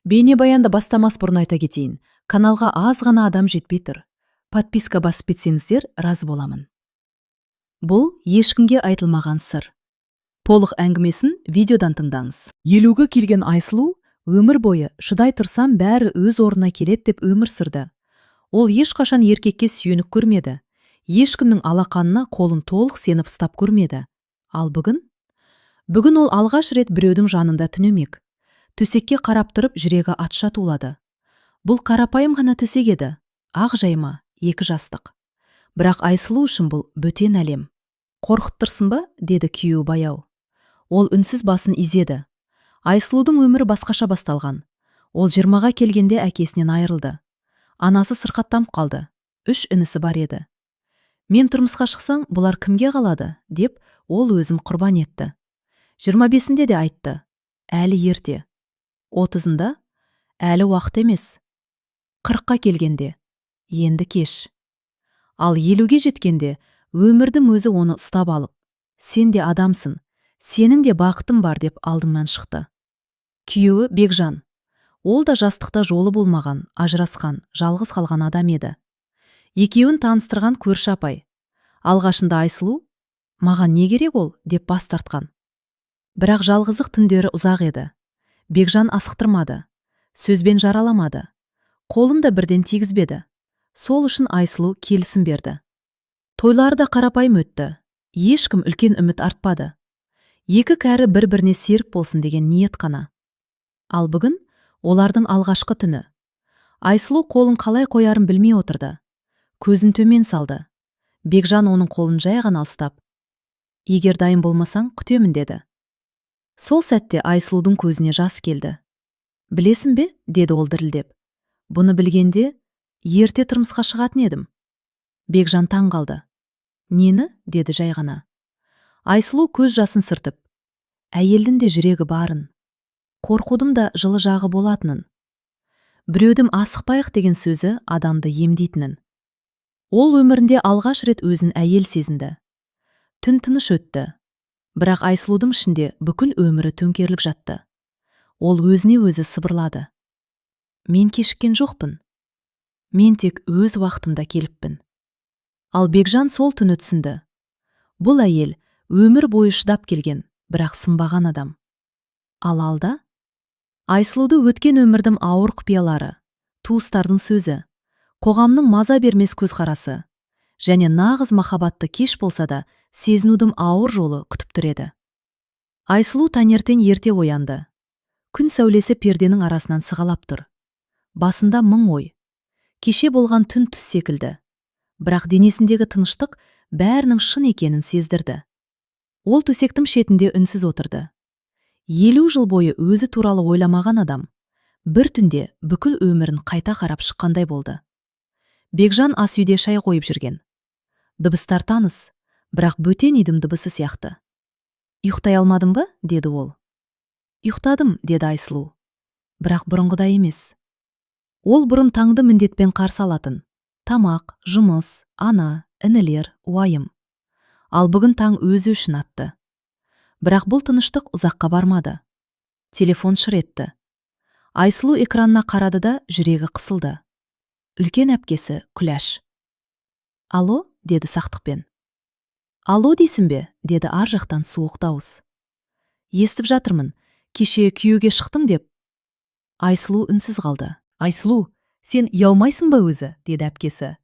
Бейнебаянды бастамас бұрын айта кетейін. Каналға аз ғана адам жетпей тұр. Подписка басып кетсеңіздер, разы боламын. Бұл ешкімге айтылмаған сыр. Толық әңгімесін видеодан тыңдаңыз. 50-ге келген Айсұлу өмір бойы шыдай тұрсам бәрі өз орнына келеді деп өмір сүрді. Ол ешқашан еркекке сүйеніп көрмеді. Ешкімнің алақанына қолын толық сеніп ұстап көрмеді. Ал бүгін ол алғаш рет біреудің жанында түнемек. Төсекке қарап тұрып жүрегі атша тулады. Бұл қарапайым ғана төсек еді. Ақ жайма, 2 жастық. Бірақ Айсұлу үшін бұл бөтен әлем. Қорқыттырсын ба, деді күйеуі баяу. Ол үнсіз басын изеді. Айсұлудың өмірі басқаша басталған. Ол 20-ға келгенде әкесінен айырылды. Анасы сырқаттанып қалды. 3 інісі бар еді. Мен тұрмысқа шықсаң, бұлар кімге қалады, деп ол өзім құрбан етті. 25-інде де айтты. Әлі ерте. 30-ында әлі уақыт емес. 40-қа келгенде енді кеш. Ал 50-ге жеткенде өмірдің өзі оны ұстап алып, сен де адамсың, сенің де бақытың бар деп алдымнан шықты. Күйеуі Бекжан. Ол да жастықта жолы болмаған, ажырасқан, жалғыз қалған адам еді. Екеуін таныстырған көрші апай. Алғашында Айсұлу, маған не керек ол, деп бас тартқан. Бірақ жалғыздық түндері ұзақ еді. Бекжан асықтырмады, сөзбен жараламады, қолын да бірден тигізбеді. Сол үшін Айсұлу келісім берді. Тойлары да қарапайым өтті. Ешкім үлкен үміт артпады. 2 кәрі бір-біріне серік болсын деген ниет қана. Ал бүгін олардың алғашқы түні. Айсұлу қолын қалай қоярын білмей отырды. Көзін төмен салды. Бекжан оның қолын жай ғана ұстап, егер дайын болмасаң, күтемін деді. Сол сәтте Айсұлудың көзіне жас келді. Білесің бе, деді ол дірілдеп. Бұны білгенде, ерте тұрмысқа шығатын едім. Бекжан таң қалды. Нені, деді жай ғана. Айсұлу көз жасын сыртып. Әйелдің де жүрегі барын. Қорқудым да жылы жағы болатынын. Біреудім асықпайық деген сөзі адамды емдейтінін. Ол өмірінде алғаш рет өзін әйел сезінді. Түн тыныш өтті. Бірақ Айсұлудың ішінде бүкіл өмірі төңкеріліп жатты. Ол өзіне өзі сыбырлады. Мен кешіккен жоқпын. Мен тек өз уақытымда келіппін. Ал Бекжан сол түні түсінді. Бұл әйел өмір бойы шыдап келген, бірақ сынбаған адам. Ал алда? Айсұлуды өткен өмірдің ауыр құпиялары, туыстардың сөзі, қоғамның маза бермес көзқарасы, және нағыз махаббатты кеш болса да, сезінудің ауыр жолы күтіп тұр еді. Айсұлу таңертең ерте оянды. Күн сәулесі перденің арасынан сығалап тұр. Басында мың ой. Кеше болған түн түс секілді. Бірақ денесіндегі тыныштық бәрінің шын екенін сездірді. Ол төсектің шетінде үнсіз отырды. 50 жыл бойы өзі туралы ойламаған адам бір түнде бүкіл өмірін қайта қарап шыққандай болды. Бекжан ас үйде шай қойып жүрген. Дыбыстар таныс, бірақ бөтен үйдің дыбысы сияқты. Ұйықтай алмадың ба, деді ол. Ұйықтадым, деді Айсұлу. Бірақ бұрынғыдай емес. Ол бұрын таңды міндетпен қарсы алатын. Тамақ, жұмыс, ана, інілер, уайым. Ал бүгін таң өзі үшін атты. Бірақ бұл тыныштық ұзаққа бармады. Телефон шыр етті. Айсұлу экранына қарады да жүрегі қысылды. Үлкен әпкесі Күләш. Алло, деді сақтықпен. Алло дейсің бе, деді ар жақтан суық дауыс. Естіп жатырмын, кеше күйеуге шықтың деп. Айсұлу үнсіз қалды. Айсұлу, сен ұялмайсың ба өзі, деді әпкесі.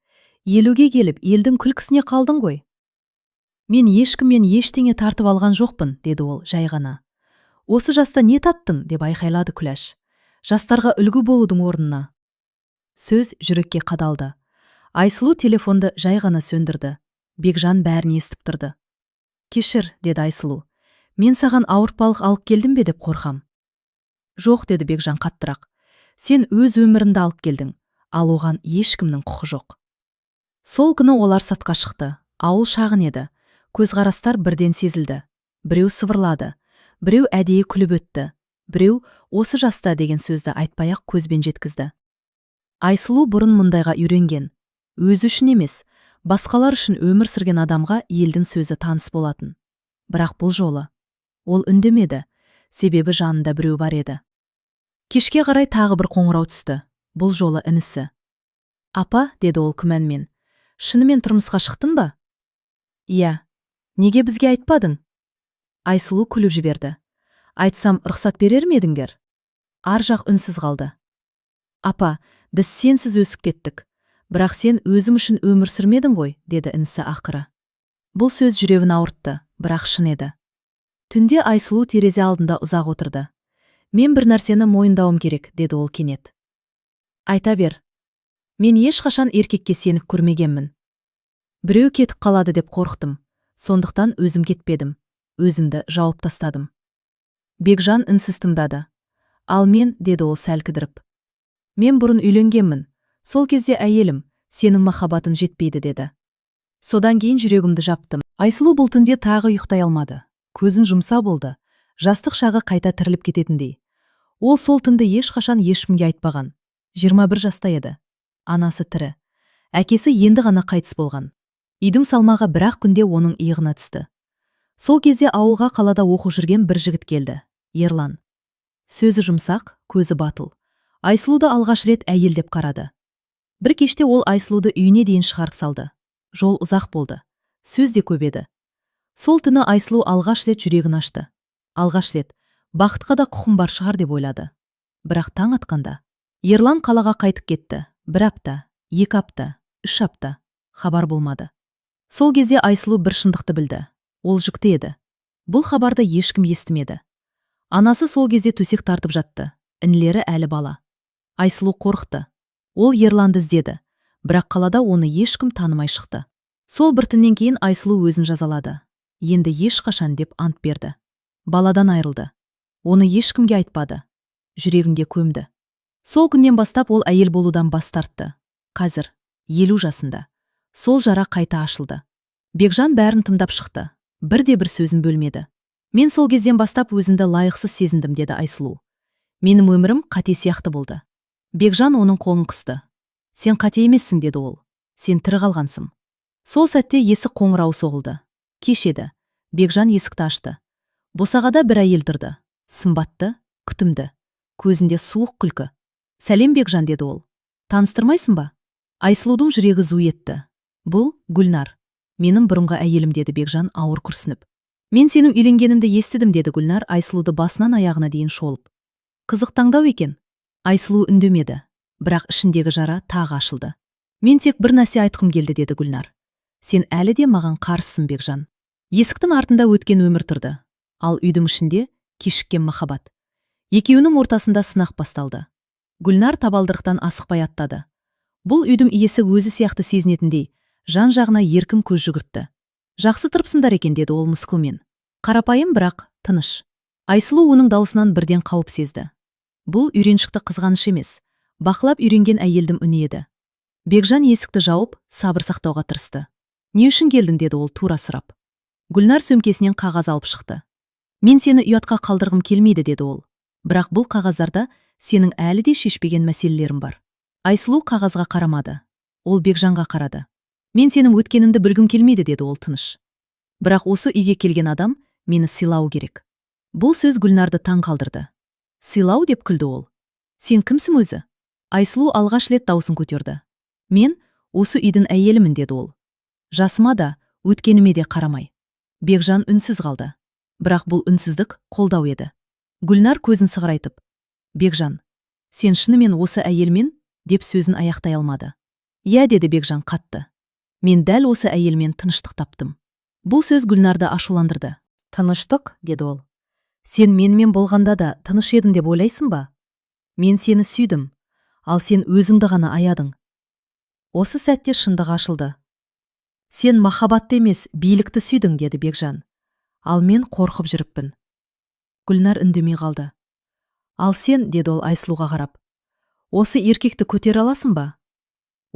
50-ге келіп, елдің күлкісіне қалдың ғой. Мен ешкіммен ештеңе тартып алған жоқпын, деді ол жай ғана. Осы жаста не таттың, деп айқайлады Күләш. Жастарға үлгі болудың орнына. Сөз жүрекке қадалды. Айсұлу телефонды жай ғана сөндірді. Бекжан бәрін естіп тұрды. Кешір, деді Айсұлу. Мен саған ауыртпалық алып келдім бе деп қорқам. Жоқ, деді Бекжан қаттырақ. Сен өз өміріңді алып келдің, ал оған ешкімнің құқы жоқ. Сол күні олар сатқа шықты. Ауыл шағын еді. Көзқарастар бірден сезілді. Біреу сыбырлады, біреу әдейі күліп өтті, біреу осы жаста деген сөзді айтпай-ақ көзбен жеткізді. Айсұлу бұрын мұндайға үйренген. Өзі үшін емес, басқалар үшін өмір сүрген адамға елдің сөзі таныс болатын. Бірақ бұл жолы ол үндемеді, себебі жанында біреу бар еді. Кешке қарай тағы бір қоңырау түсті. Бұл жолы інісі. Апа, деді ол күмәнмен, шынымен тұрмысқа шықтың ба? Иә. Неге бізге айтпадың? Айсұлу күліп жіберді. Айтсам, рұқсат берер ме едіңдер? Ар жақ үнсіз қалды. Апа, біз сенсіз өсіп кеттік. Бірақ сен өзім үшін өмір сүрмедің ғой, деді інісі ақыры. Бұл сөз жүрегін ауыртты, бірақ шын еді. Түнде Айсұлу терезе алдында ұзақ отырды. Мен бір нәрсені мойындауым керек, деді ол кенет. Айта бер. Мен ешқашан еркекке сеніп көрмегенмін. Біреу кетіп қалады деп қорықтым. Сондықтан өзім кетпедім. Өзімді жауып тастадым. Бекжан үнсіз тыңдады. Ал мен, деді ол сәл кідіріп. Мен бұрын үйленгенмін. Сол кезде әйелім, сенің махаббатың жетпейді, деді. Содан кейін жүрегімді жаптым. Айсұлу бұл түнде тағы ұйықтай алмады. Көзін жұмса болды. Жастық шағы қайта тіріліп кететіндей. Ол сол түнді ешқашан ешкімге айтпаған. 21 жаста еді. Анасы тірі. Әкесі енді ғана қайтыс болған. Үйдің салмағы бір-ақ күнде оның иығына түсті. Сол кезде ауылға қалада оқып жүрген бір жігіт келді. Ерлан. Сөзі жұмсақ, көзі батыл. Айсұлуды алғаш рет әйел деп қарады. Бір кеште ол Айсұлуды үйіне дейін шығарып салды. Жол ұзақ болды. Сөз де көп еді. Сол түні Айсұлу алғаш рет жүрегін ашты. Алғаш рет бақытқа да құқым бар шығар деп ойлады. Бірақ таң атқанда Ерлан қалаға қайтып кетті. 1 апта, 2 апта, 3 апта. Хабар болмады. Сол кезде Айсұлу бір шындықты білді. Ол жүкті еді. Бұл хабарды ешкім естімеді. Анасы сол кезде төсек тартып жатты. Інілері әлі бала. Айсұлу қорықты. Ол Ерланды іздеді. Бірақ қалада оны ешкім танымай шықты. Сол бір түннен кейін Айсұлу өзін жазалады. Енді ешқашан деп ант берді. Баладан айырылды. Оны ешкімге айтпады. Жүрегінде көмді. Сол күннен бастап ол әйел болудан бас тартты. Қазір 50 жасында. Сол жара қайта ашылды. Бекжан бәрін тыңдап шықты. Бірде-бір сөзін бөлмеді. Мен сол кезден бастап өзімді лайықсыз сезіндім, деді Айсұлу. Менің өмірім қате сияқты болды. Бекжан оның қолын қысты. Сен қате емессің, деді ол. Сен тірі қалғансың. Сол сәтте есік қоңырауы соғылды. Кеш еді. Бекжан есікті ашты. Босағада бір әйел тұрды. Сымбатты, күтімді. Көзінде суық күлкі. Сәлем, Бекжан, деді ол. Таныстырмайсың ба? Айсұлудың жүрегі зу етті. Бұл Гүлнар. Менің бұрынғы әйелім, деді Бекжан ауыр күрсініп. Мен сенің үйленгенімді естідім, деді Гүлнар Айсұлуды басынан аяғына дейін шолып. Қызық таңдау екен. Айсұлу үндемеді. Бірақ ішіндегі жара тағы ашылды. Мен тек бір нәрсе айтқым келді, деді Гүлнар. Сен әлі де маған қарсысың, Бекжан. Есіктің артында өткен өмір тұрды. Ал үйдің ішінде кешіккен махаббат. Екеуінің ортасында сынақ басталды. Гүлнар табалдырықтан асықпай аттады. Бұл үйдің иесі өзі сияқты сезінетіндей, жан жағына еркін көз жүгіртті. Жақсы тұрыпсыңдар екен, деді ол мысқылмен. Қарапайым, бірақ тыныш. Айсұлу оның даусынан бірден қауіп сезді. Бұл үйреншікті қызғаныш емес, бақылап үйренген әйелдің үні еді. Бекжан есікті жауып, сабыр сақтауға тырысты. Не үшін келдің, деді ол тура сұрап. Гүлнар сөмкесінен қағаз алып шықты. Мен сені ұятқа қалдырғым келмейді, деді ол. Бірақ бұл қағаздарда сенің әлі де шешпеген мәселелерің бар. Айсұлу қағазға қарамады. Ол Бекжанға қарады. Мен сенің өткеніңді білгім келмейді, деді ол тыныш. Бірақ осы үйге келген адам мені сыйлау керек. Бұл сөз Гүлнарды таң қалдырды. Сыйлау, деп күлді ол. Сен кімсің өзі? Айсұлу алғаш рет даусын көтерді. Мен осы үйдің әйелімін, деді ол. Жасыма да, өткеніме де қарамай. Бекжан үнсіз қалды. Бірақ бұл үнсіздік қолдау еді. Гүлнар көзін сығырайтып. Бекжан, сен шынымен осы әйелмен, деп сөзін аяқтай алмады. Иә, деді Бекжан қатты. Мен дәл осы әйелмен тыныштық таптым. Бұл сөз Гүлнарды ашуландырды. Тыныштық, деді ол. Сен менімен болғанда да тыныш едің деп ойлайсың ба? Мен сені сүйдім, ал сен өзіңді ғана аядың. Осы сәтте шындық ашылды. Сен махаббатты емес, билікті сүйдің, деді Бекжан. Ал мен қорқып жүріппін. Гүлнар үндемей қалды. Ал сен, деді ол Айсұлуға қарап, осы еркекті көтере аласың ба?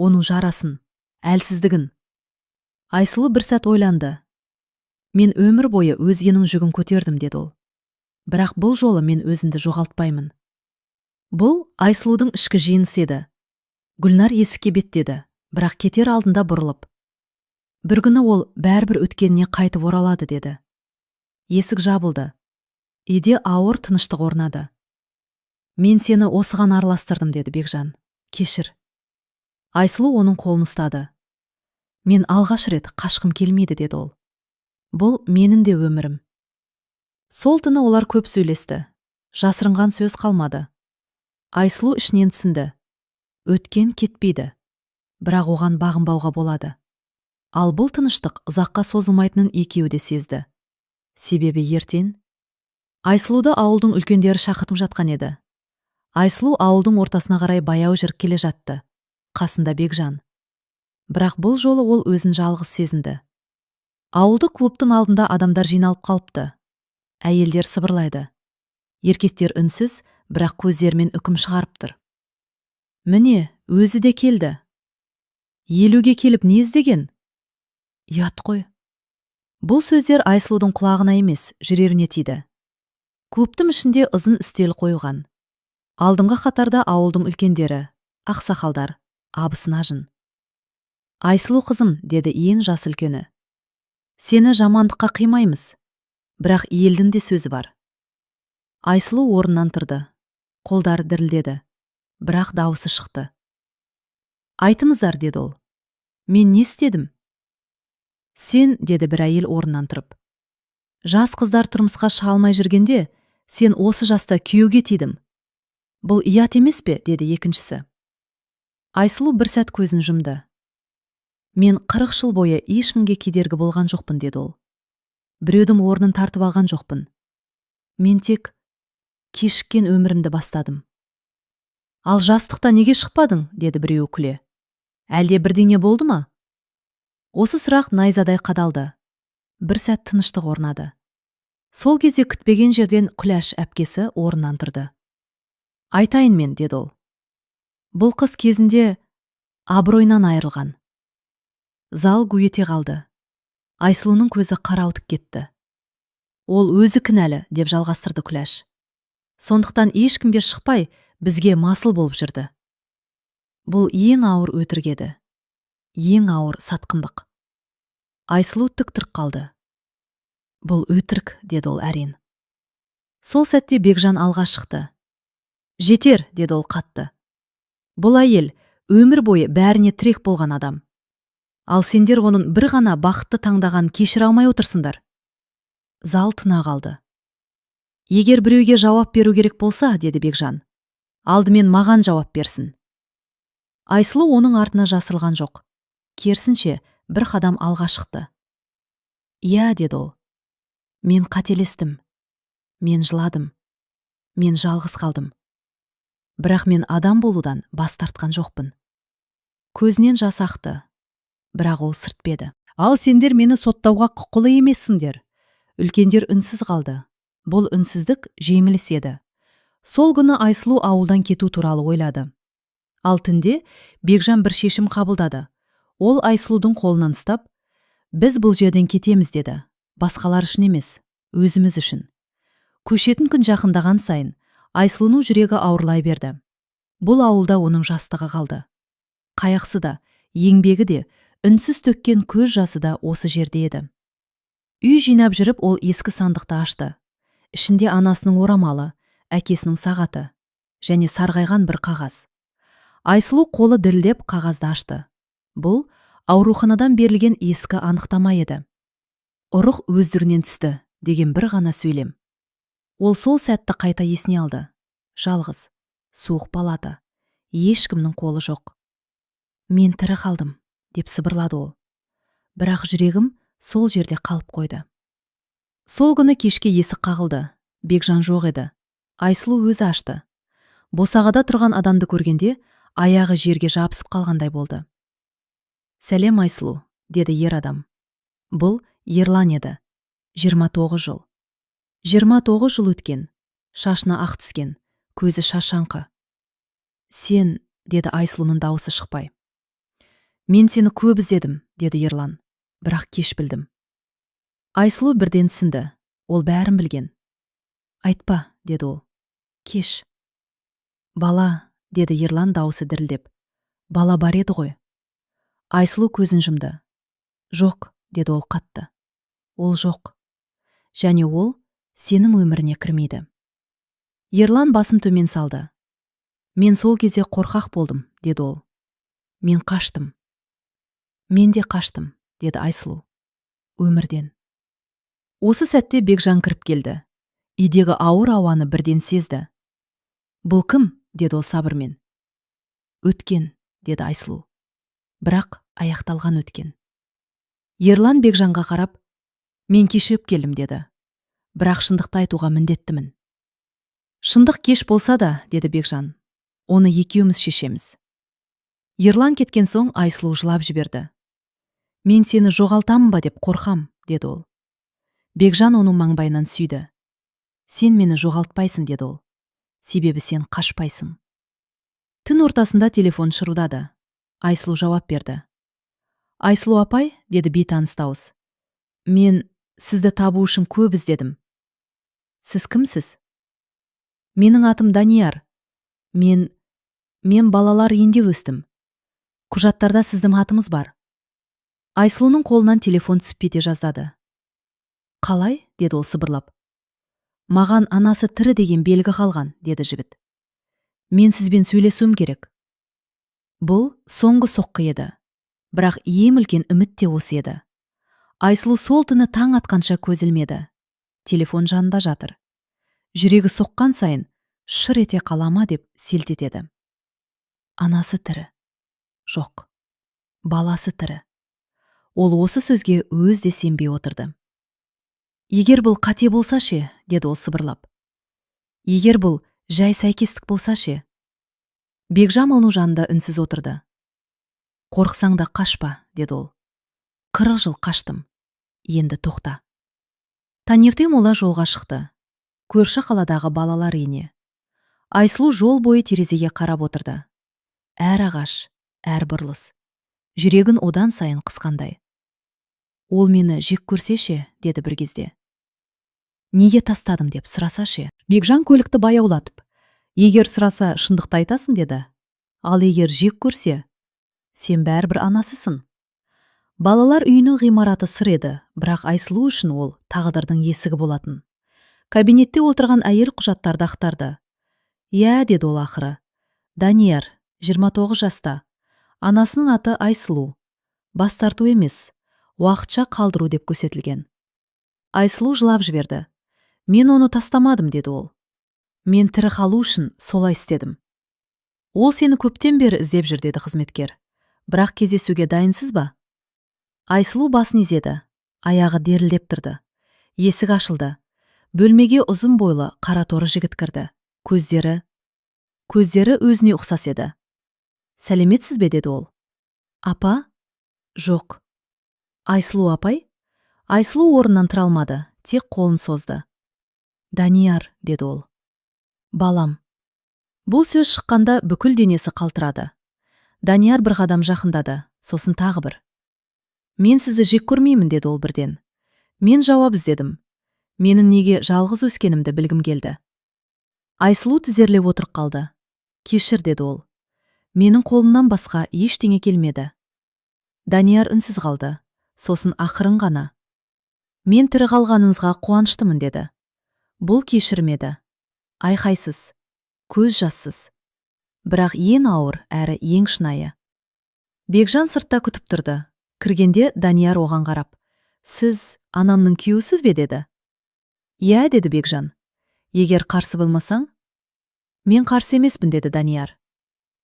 Оның жарасын, әлсіздігін. Айсұлу бір сәт ойланды. Мен өмір бойы өзгенің жүгін көтердім, деді ол. Бірақ бұл жолы мен өзімді жоғалтпаймын. Бұл Айсұлудың ішкі жеңісі еді. Гүлнар есікке беттеді, бірақ кетер алдында бұрылып. Бір күні ол бәрібір өткеніне қайтып оралады, деді. Есік жабылды. Үйде ауыр тыныштық орнады. Мен сені осыған араластырдым, деді Бекжан. Кешір. Айсұлу оның қолын ұстады. Мен алғаш рет қашқым келмейді, деді ол. Бұл менің де өмірім. Сол түні олар көп сөйлесті. Жасырынған сөз қалмады. Айсұлу ішінен түсінді. Өткен кетпейді. Бірақ оған бағынбауға болады. Ал бұл тыныштық ұзаққа созылмайтынын екеуі де сезді. Себебі ертең Айсұлуды ауылдың үлкендері шақыртып жатқан еді. Айсұлу ауылдың ортасына қарай баяу жүріп келе жатты. Қасында Бекжан. Бірақ бұл жолы ол өзін жалғыз сезінді. Ауылдық клубтың алдында адамдар жиналып қалыпты. Әйелдер сыбырлайды. Еркектер үнсіз, бірақ көздерімен үкім шығарып тұр. Міне, өзі де келді. 50-ге келіп не іздеген? Ұят қой. Бұл сөздер Айсұлудың құлағына емес, жүрегіне тиді. Клубтың ішінде ұзын үстел қойған. Алдыңғы қатарда ауылдың үлкендері, ақсақалдар, абысына жын. Айсұлу қызым, деді ең жас үлкені. Сені жамандыққа қимаймыз. Бірақ елдің де сөзі бар. Айсұлу орнынан тұрды. Қолдары дірілдеді. Бірақ дауысы шықты. Айтыңыздар, деді ол. Мен не істедім? Сен, деді бір әйел орнынан тұрып. Жас қыздар тұрмысқа шыға алмай жүргенде, сен осы жаста күйеуге тидім. Бұл ұят емес пе, деді екіншісі. Айсұлу бір сәт көзін жұмды. Мен 40 жыл бойы ешкімге кедергі болған жоқпын, деді ол. Біреудің орнын тартып алған жоқпын. Мен тек кешіккен өмірімді бастадым. Ал жастықта неге шықпадың, деді біреу күле. Әлде бірдеңе болды ма? Осы сұрақ найзадай қадалды. Бір сәт тыныштық орнады. Сол кезде күтпеген жерден Күләш әпкесі орнынан тұрды. Айтайын мен, деді ол. Бұл қыз кезінде абыройынан айырылған. Зал гу ете қалды. Айсұлуның көзі қарауытып кетті. Ол өзі кінәлі, деп жалғастырды Күләш. Сондықтан ешкімге шықпай, бізге масыл болып жүрді. Бұл ең ауыр өтірік еді. Ең ауыр сатқындық. Айсұлу тік тұрып қалды. Бұл өтірік, деді ол әрең. Сол сәтте Бекжан алға шықты. Жетер, деді ол қатты. Бұл әйел өмір бойы бәріне тірек болған адам. Ал сендер оның бір ғана бақытты таңдаған кешіре алмай отырсыңдар. Зал тына қалды. Егер біреуге жауап беру керек болса, деді Бекжан, алдымен маған жауап берсін. Айсұлу оның артына жасырылған жоқ. Керісінше бір қадам алға шықты. Иә, деді ол. Мен қателестім. Мен жыладым. Мен жалғыз қалдым. Бірақ мен адам болудан бас тартқан жоқпын. Көзінен жас ақты. Бірақ ол сыртпеді. Ал сендер мені соттауға құқылы емессіңдер. Үлкендер үнсіз қалды. Бұл үнсіздік жеңіліс еді. Сол күні Айсұлу ауылдан кету туралы ойлады. Ал түнде Бекжан бір шешім қабылдады. Ол Айсұлудың қолынан ұстап, біз бұл жерден кетеміз, деді. Басқалар үшін емес, өзіміз үшін. Көшетін күн жақындаған сайын Айсұлуның жүрегі ауырлай берді. Бұл ауылда оның жастығы қалды. Қайғысы да, еңбегі де, үнсіз төккен көз жасы да осы жерде еді. Үй жинап жүріп, ол ескі сандықты ашты. Ішінде анасының орамалы, әкесінің сағаты және сарғайған бір қағаз. Айсұлу қолы дірілдеп қағазды ашты. Бұл ауруханадан берілген ескі анықтама еді. Ұрық өздігінен түсті деген бір ғана сөйлем. Ол сол сәтті қайта есіне алды. Жалғыз, суық палата, ешкімнің қолы жоқ. Мен тірі қалдым, деп сыбырлады ол. Бірақ жүрегім сол жерде қалып қойды. Сол күні кешке есік қағылды. Бекжан жоқ еді. Айсұлу өзі ашты. Босағада тұрған адамды көргенде, аяғы жерге жабысып қалғандай болды. Сәлем, Айсұлу, деді ер адам. Бұл Ерлан еді. 29 жыл. 29 жыл өткен. Шашына ақ түскен, көзі шашаңқы. Сен, деді Айсұлуның дауысы шықпай. Мен сені көп іздедім, деді Ерлан. Бірақ кеш білдім. Айсұлу бірден түсінді. Ол бәрін білген. Айтпа, деді ол. Кеш. Бала, деді Ерлан дауысы дірілдеп. Бала бар еді ғой. Айсұлу көзін жұмды. Жоқ, деді ол қатты. Ол жоқ. Және ол сенің өміріне кірмейді. Ерлан басын төмен салды. Мен сол кезде қорқақ болдым, деді ол. Мен қаштым. Мен де қаштым, деді Айсұлу. Өмірден. Осы сәтте Бекжан кіріп келді. Үйдегі ауыр ауаны бірден сезді. Бұл кім? Деді ол сабырмен. Өткен, деді Айсұлу. Бірақ аяқталған өткен. Ерлан Бекжанға қарап, мен кешігіп келдім, деді. Бірақ шындықты айтуға міндеттімін. Шындық кеш болса да, деді Бекжан, оны екеуміз шешеміз. Ерлан кеткен соң Айсұлу жылап жіберді. Мен сені жоғалтамын ба деп қорқам, деді ол. Бекжан оның маңбайынан сүйді. Сен мені жоғалтпайсың, деді ол. Себебі сен қашпайсың. Түн ортасында телефон шырылдады. Айсұлу жауап берді. Айсұлу апай, деді бейтаныс дауыс. Мен сізді табу үшін көп іздедім. Сіз кімсіз? Менің атым Данияр. Мен балалар үйінде өстім. Құжаттарда сіздің атымыз бар. Айсұлуның қолынан телефон түсіп кете жаздады. Қалай? Деді ол сыбырлап. Маған анасы тірі деген белгі қалған, деді жігіт. Мен сізбен сөйлесуім керек. Бұл соңғы соққы еді. Бірақ ең үлкен үміт те осы еді. Айсұлу сол түні таң атқанша көз ілмеді. Телефон жанында жатыр. Жүрегі соққан сайын шыр ете қалама деп селт етеді. Анасы тірі. Жоқ. Баласы тірі. Ол осы сөзге өз де сенбей отырды. Егер бұл қате болса ше, деді ол сыбырлап. Егер бұл жай сәйкестік болса ше. Бекжан оның жанында үнсіз отырды. Қорықсаң да қашпа, деді ол. 40 жыл қаштым. Енді тоқта. Таңертең олар жолға шықты. Көрші қаладағы балалар үйіне. Айсұлу жол бойы терезеге қарап отырды. Әр ағаш, әр бұрылыс. Жүрегін одан сайын қысқандай. Ол мені жек көрсе ше, деді бір кезде. Неге тастадың деп сұраса ше. Бекжан көлікті баяулатып. Егер сұраса шындықты айтасың, деді. Ал егер жек көрсе, сен бәрібір анасысың. Балалар үйінің ғимараты сыр еді, бірақ Айсұлу үшін ол тағдырдың есігі болатын. Кабинетте отырған әйел құжаттарды ақтарды. Я, деді ол ақыры. Данияр, 29 жаста. Анасының аты Айсұлу. Бас тарту емес, уақытша қалдыру деп көрсетілген. Айсұлу жылап жіберді. Мен оны тастамадым, деді ол. Мен тірі қалу үшін солай істедім. Ол сені көптен бері іздеп жүр, деді қызметкер. Бірақ кездесуге дайынсыз ба? Айсұлу басын изеді. Аяғы дерілдеп тұрды. Есік ашылды. Бөлмеге ұзын бойлы қара торы жігіт кірді. Көздері өзіне ұқсас еді. Сәлеметсіз бе, деді ол. Апа? Жоқ. Айсұлу апай? Айсұлу орнынан тұра алмады, тек қолын созды. Данияр, деді ол. Балам. Бұл сөз шыққанда бүкіл денесі қалтырады. Данияр бір қадам жақындады, сосын тағы бір. Мен сізді жек көрмеймін, деді ол бірден. Мен жауап іздедім. Менің неге жалғыз өскенімді білгім келді. Айсұлу тізерлеп отырып қалды. Кешір, деді ол. Менің қолымнан басқа ештеңе келмеді. Данияр үнсіз қалды, сосын ақырын ғана. Мен тірі қалғаныңызға қуаныштымын, деді. Бұл кешірмеді. Айқайсыз, көз жассыз. Бірақ ең ауыр әрі ең шынайы. Бекжан сыртта күтіп тұрды. Кіргенде Данияр оған қарап. Сіз анамның күйеусіз бе, деді. Я, деді Бекжан. Егер қарсы болмасаң? Мен қарсы емеспін, деді Данияр.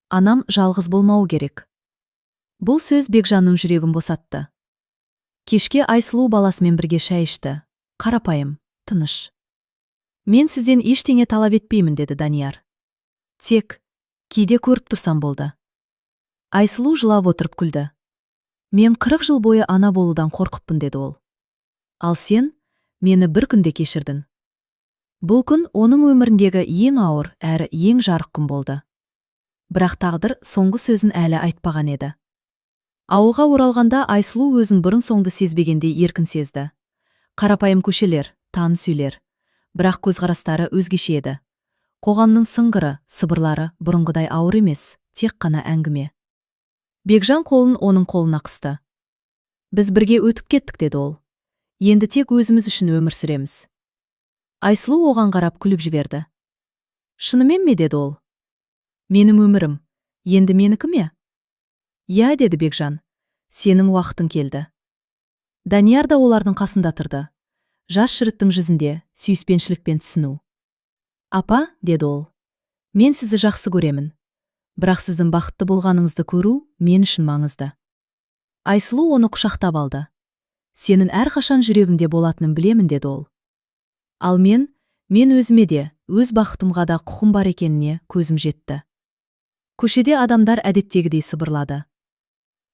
Анам жалғыз болмауы керек. Бұл сөз Бекжанның жүрегін босатты. Кешке Айсұлу баласымен бірге шай ішті. Қарапайым, тыныш. Мен сізден ештеңе талап етпеймін, деді Данияр. Тек кейде көріп тұрсам болды. Айсұлу жылап отырып күлді. Мен 40 жыл бойы ана болудан қорқыппын, деді ол. Ал сен мені бір күнде кешірдің. Бұл күн оның өміріндегі ең ауыр әрі ең жарық күн болды. Бірақ тағдыр соңғы сөзін әлі айтпаған еді. Ауылға оралғанда Айсұлу өзін бұрын соңды сезбегендей еркін сезді. Қарапайым көшелер, таныс үйлер. Бірақ көзқарастары өзгеше еді. Қоғамның сыңғыры, сыбырлары бұрынғыдай ауыр емес, тек қана әңгіме. Бекжан қолын оның қолына қысты. Біз бірге өтіп кеттік, деді ол. Енді тек өзіміз үшін өмір сүреміз. Айсұлу оған қарап күліп жіберді. Шынымен ме, деді ол. Менің өмірім, енді менікі ме? Я, деді Бекжан, сенің уақытың келді. Данияр да олардың қасында тұрды. Жас жігіттің жүзінде сүйіспеншілікпен түсіну. Апа, деді ол, мен сізді жақсы көремін. Бірақ сіздің бақытты болғаныңызды көру мен үшін маңызды. Айсұлу оны құшақтап алды. Сенің әрқашан жүрегіңде болатынын білемін, деді ол. Ал мен өзіме де, өз бақытымға да құқым бар екеніне көзім жетті. Көшеде адамдар әдеттегідей сыбырлады.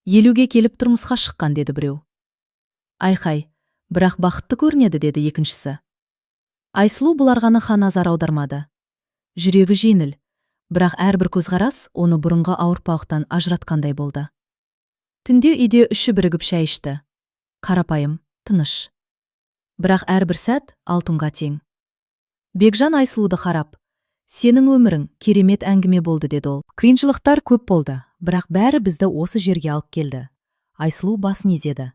50-ге келіп тұрмысқа шыққан, деді біреу. Айқай, бірақ бақытты көрінеді, деді екіншісі. Айсұлу бұларға назар аудармады. Жүрегі жеңіл, бірақ әрбір көзқарас оны бұрынғы ауыртпалықтан ажыратқандай болды. Түнде үйде үші бірігіп шай ішті. Қарапайым, тыныш. Бірақ әрбір сәт алтынға тең. Бекжан Айсұлуды қарап, сенің өмірің керемет әңгіме болды, деді ол. Қиыншылықтар көп болды, бірақ бәрі бізді осы жерге алып келді. Айсұлу басын изеді.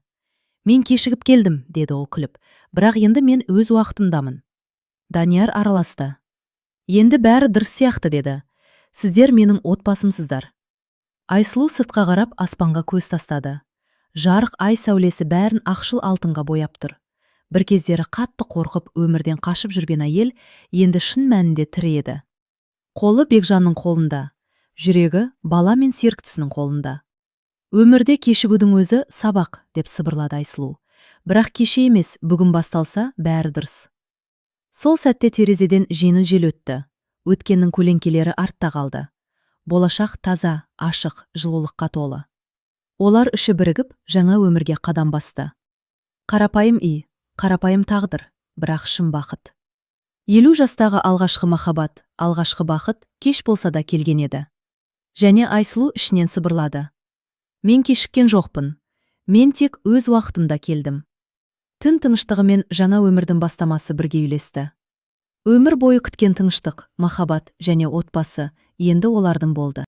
Мен кешігіп келдім, деді ол күліп, бірақ енді мен өз уақытымдамын. Данияр араласты. Енді бәрі дұрыс сияқты, деді. Сіздер менің отбасымсыздар. Айсұлу сыртқа қарап аспанға көз тастады. Жарық ай сәулесі бәрін ақшыл алтынға бояп тұр. Бір кездері қатты қорқып өмірден қашып жүрген әйел енді шын мәнінде тірі еді. Қолы Бекжанның қолында, жүрегі бала мен серіктісінің қолында. Өмірде кешігудің өзі сабақ, деп сыбырлады Айсұлу. Бірақ кеше емес, бүгін басталса, бәрі дұрыс. Сол сәтте терезеден жеңіл жел өтті. Өткеннің көлеңкелері артта қалды. Болашақ таза, ашық, жылулыққа толы. Олар үші бірігіп, жаңа өмірге қадам басты. Қарапайым үй, қарапайым тағдыр, бірақ шын бақыт. 50 жастағы алғашқы махаббат, алғашқы бақыт кеш болса да келген еді. Және Айсұлу ішінен сыбырлады. Мен кешіккен жоқпын. Мен тек өз уақытымда келдім. Түн тыныштығы мен жаңа өмірдің бастамасы бірге үйлесті. Өмір бойы күткен тыныштық, махаббат және отбасы енді олардың болды.